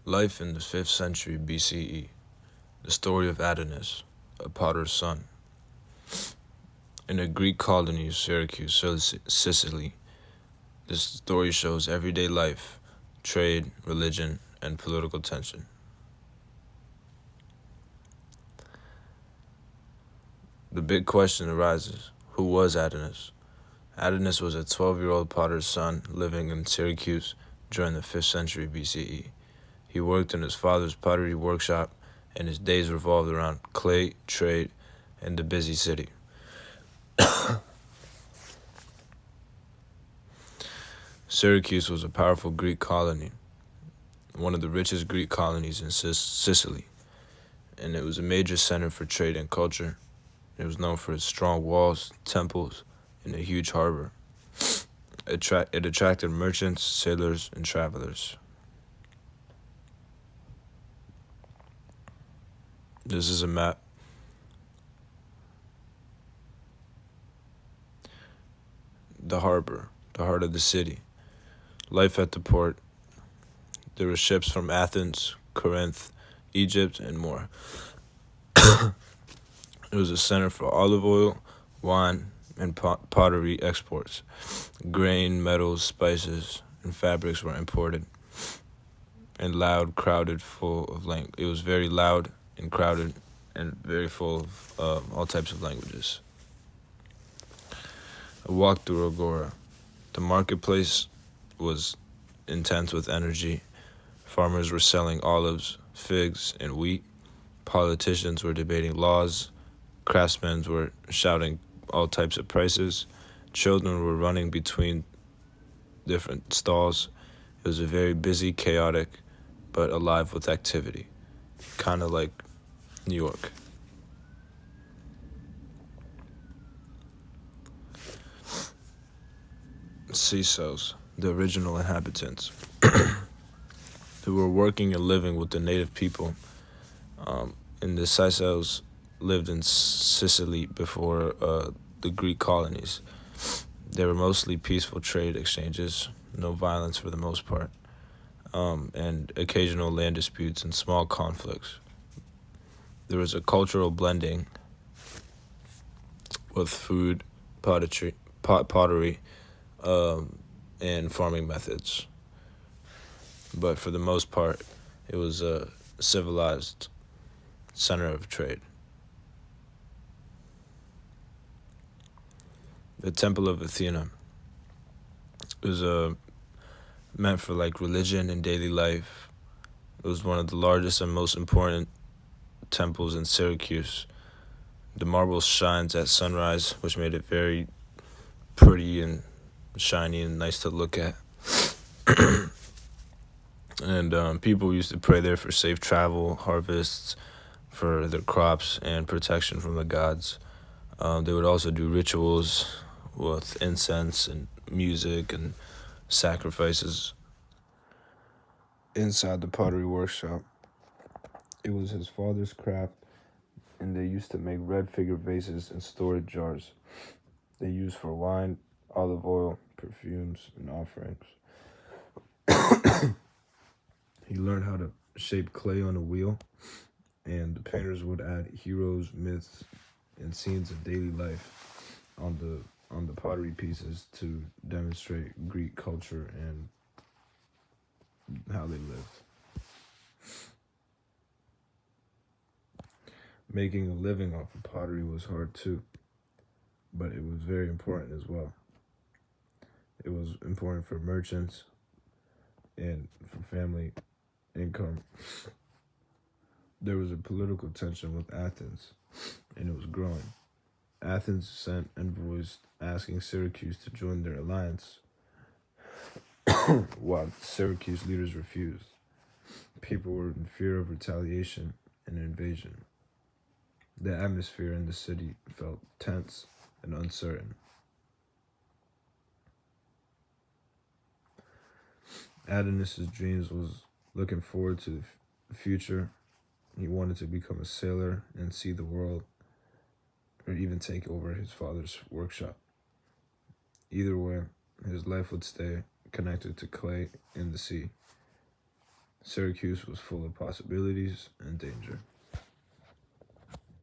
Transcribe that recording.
Life in the 5th century BCE. The story of Adonis, a potter's son. In a Greek colony of Syracuse, Sicily, this story shows everyday life, trade, religion, and political tension. The big question arises, who was Adonis? Adonis was a 12-year-old potter's son living in Syracuse during the 5th century BCE. He worked in his father's pottery workshop, and his days revolved around clay, trade, and the busy city. Syracuse was a powerful Greek colony, one of the richest Greek colonies in Sicily, and it was a major center for trade and culture. It was known for its strong walls, temples, and a huge harbor. It attracted merchants, sailors, and travelers. This is a map. The harbor, the heart of the city. Life at the port. There were ships from Athens, Corinth, Egypt, and more. It was a center for olive oil, wine, and pottery exports. Grain, metals, spices, and fabrics were imported. And loud, crowded, full of language. It was very loud and crowded and very full of all types of languages. I walked through Agora. The marketplace was intense with energy. Farmers were selling olives, figs, and wheat. Politicians were debating laws. Craftsmen were shouting all types of prices. Children were running between different stalls. It was a very busy, chaotic, but alive with activity. Kind of like New York. Sicels, the original inhabitants, who were working and living with the native people. And the Sicels lived in Sicily before the Greek colonies. They were mostly peaceful trade exchanges, no violence for the most part, and occasional land disputes and small conflicts. There was a cultural blending with food, pottery, and farming methods. But for the most part, it was a civilized center of trade. The Temple of Athena was meant for like religion and daily life. It was one of the largest and most important temples in Syracuse. The marble shines at sunrise, which made it very pretty and shiny and nice to look at. And people used to pray there for safe travel, harvests, for their crops, and protection from the gods. They would also do rituals with incense and music and sacrifices. Inside the pottery workshop, it was his father's craft, and they used to make red figure vases and storage jars. They used for wine, olive oil, perfumes, and offerings. He learned how to shape clay on a wheel, and the painters would add heroes, myths, and scenes of daily life on the pottery pieces to demonstrate Greek culture and how they lived. Making a living off of pottery was hard too, but it was very important as well. It was important for merchants and for family income. There was a political tension with Athens, and it was growing. Athens sent envoys asking Syracuse to join their alliance, while Syracuse leaders refused. People were in fear of retaliation and invasion. The atmosphere in the city felt tense and uncertain. Adonis' dreams was looking forward to the future. He wanted to become a sailor and see the world, or even take over his father's workshop. Either way, his life would stay connected to clay and the sea. Syracuse was full of possibilities and danger.